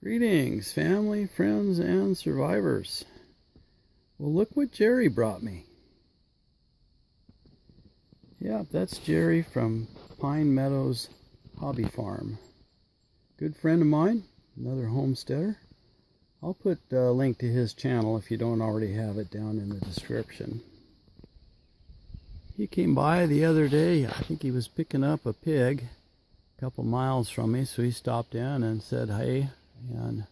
Greetings, family, friends, and survivors. Well, look what Jerry brought me. Yeah, that's Jerry from Pine Meadows Hobby Farm. Good friend of mine, another homesteader. I'll put a link to his channel if you don't already have it down in the description. He came by the other day. I think he was picking up a pig a couple miles from me, so he stopped in and said hey. And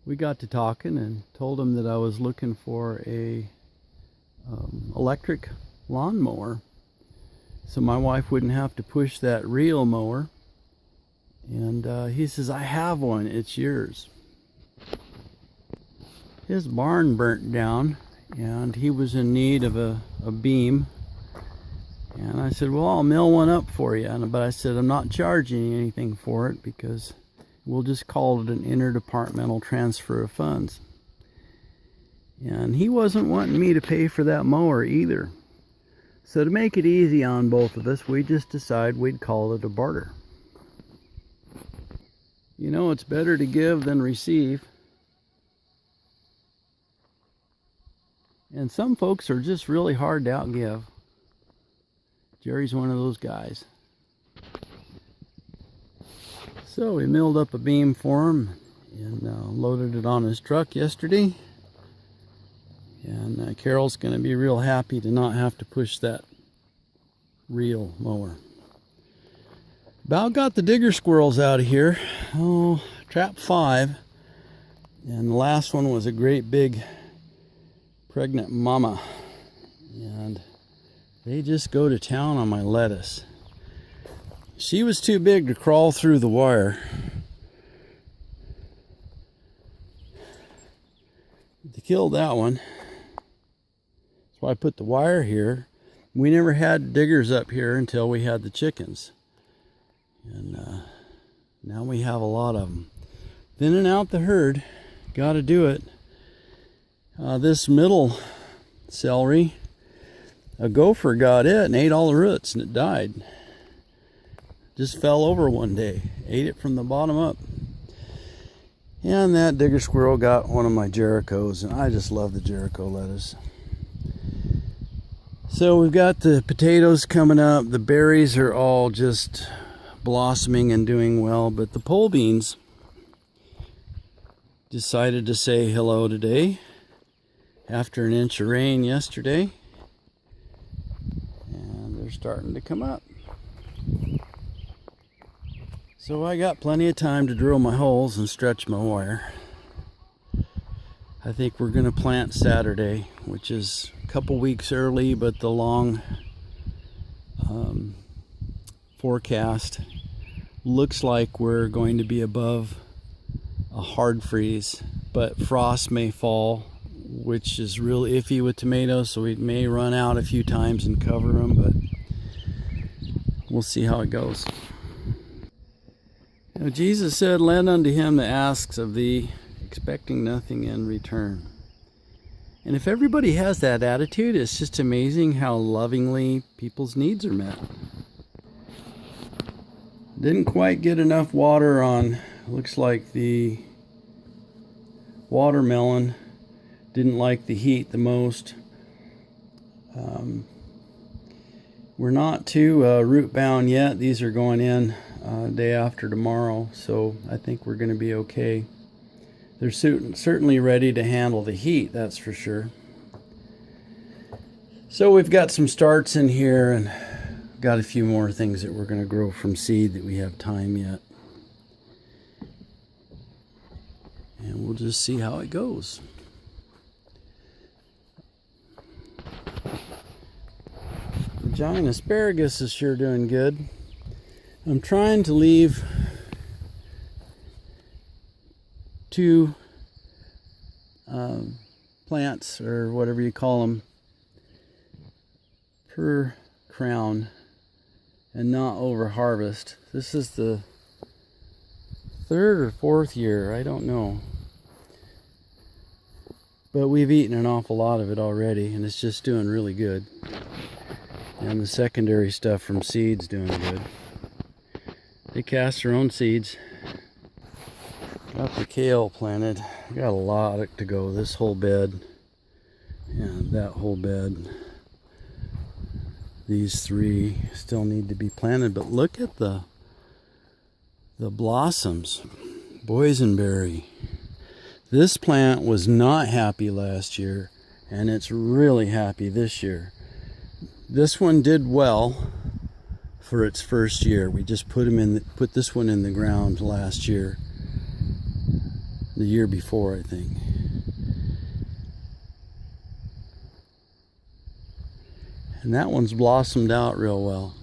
we got to talking and told him that I was looking for a electric lawnmower, so my wife wouldn't have to push that reel mower. And he says, I have one, it's yours. His barn burnt down and he was in need of a beam. And I said, well, I'll mill one up for you. But I said, I'm not charging you anything for it because we'll just call it an interdepartmental transfer of funds. And he wasn't wanting me to pay for that mower either. So to make it easy on both of us, we just decided we'd call it a barter. You know, it's better to give than receive. And some folks are just really hard to outgive. Jerry's one of those guys. So we milled up a beam for him and loaded it on his truck yesterday. And Carol's going to be real happy to not have to push that reel mower. About got the digger squirrels out of here. Oh, trap 5. And the last one was a great big pregnant mama. And they just go to town on my lettuce. She was too big to crawl through the wire. They killed that one. So I put the wire here. We never had diggers up here until we had the chickens. And now we have a lot of them. Thinning out the herd. Got to do it. This middle celery, a gopher got it and ate all the roots and it died. Just fell over one day, ate it from the bottom up. And that digger squirrel got one of my Jerichos, and I just love the Jericho lettuce. So we've got the potatoes coming up. The berries are all just blossoming and doing well, but the pole beans decided to say hello today after an inch of rain yesterday. And they're starting to come up. So I got plenty of time to drill my holes and stretch my wire. I think we're going to plant Saturday, which is a couple weeks early, but the long forecast looks like we're going to be above a hard freeze, but frost may fall, which is real iffy with tomatoes, so we may run out a few times and cover them, but we'll see how it goes. Now, Jesus said, lend unto him that asks of thee, expecting nothing in return. And if everybody has that attitude, it's just amazing how lovingly people's needs are met. Didn't quite get enough water on, looks like the watermelon. Didn't like the heat the most. We're not too root bound yet. These are going in day after tomorrow, so I think we're going to be okay. They're certainly ready to handle the heat, that's for sure. So we've got some starts in here and got a few more things that we're going to grow from seed that we have time yet. And we'll just see how it goes. The giant asparagus is sure doing good. I'm trying to leave 2 plants, or whatever you call them, per crown and not over harvest. This is the 3rd or 4th year, I don't know. But we've eaten an awful lot of it already, and it's just doing really good. And the secondary stuff from seeds doing good. They cast their own seeds. Got the kale planted. Got a lot to go. This whole bed and that whole bed. These three still need to be planted, but look at the blossoms. Boysenberry. This plant was not happy last year, and it's really happy this year. This one did well for its first year. We just put this one in the ground last year. The year before, I think. And that one's blossomed out real well.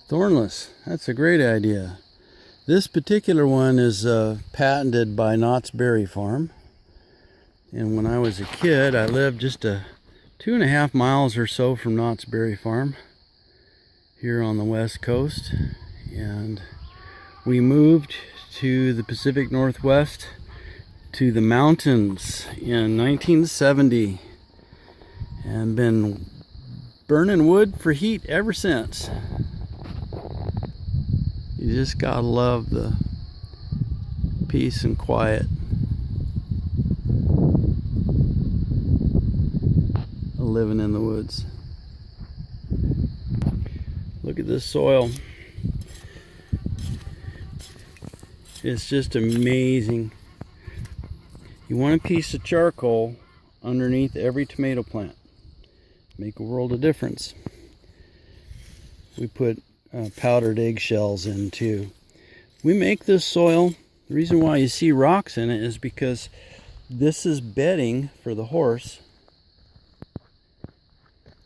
Thornless, that's a great idea. This particular one is patented by Knott's Berry Farm. And when I was a kid, I lived just 2.5 miles or so from Knott's Berry Farm here on the west coast. And we moved to the Pacific Northwest to the mountains in 1970 and been burning wood for heat ever since. You just gotta love the peace and quiet of living in the woods. Look at this soil. It's just amazing. You want a piece of charcoal underneath every tomato plant. Make a world of difference. We put powdered eggshells in too. We make this soil, the reason why you see rocks in it is because this is bedding for the horse.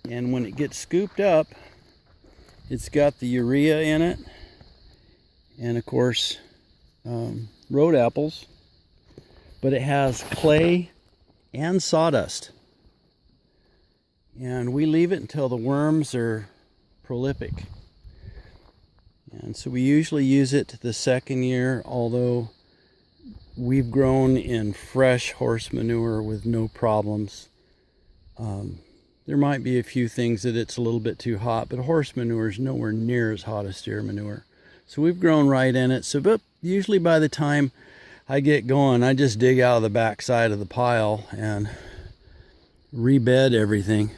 And when it gets scooped up, it's got the urea in it. And of course, road apples. But it has clay and sawdust. And we leave it until the worms are prolific. And so we usually use it the second year, although we've grown in fresh horse manure with no problems. There might be a few things that it's a little bit too hot, but horse manure is nowhere near as hot as steer manure. So we've grown right in it. So but usually by the time I get going, I just dig out of the back side of the pile and rebed everything.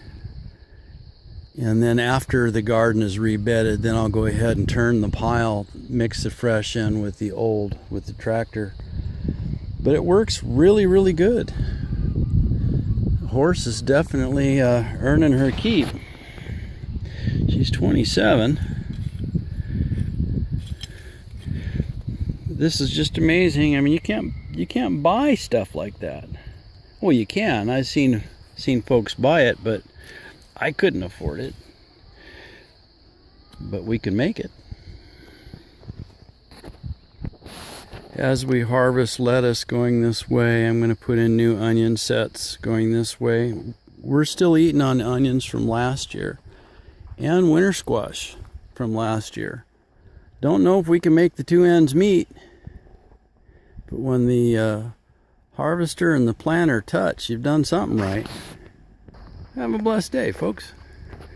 And then after the garden is rebedded, then I'll go ahead and turn the pile, mix the fresh in with the old, with the tractor. But it works really, really good. The horse is definitely earning her keep. She's 27. This is just amazing. I mean, you can't buy stuff like that. Well, you can. I've seen folks buy it, but I couldn't afford it. But we can make it. As we harvest lettuce going this way, I'm going to put in new onion sets going this way. We're still eating on onions from last year and winter squash from last year. Don't know if we can make the two ends meet, but when the harvester and the planter touch, you've done something right. Have a blessed day, folks.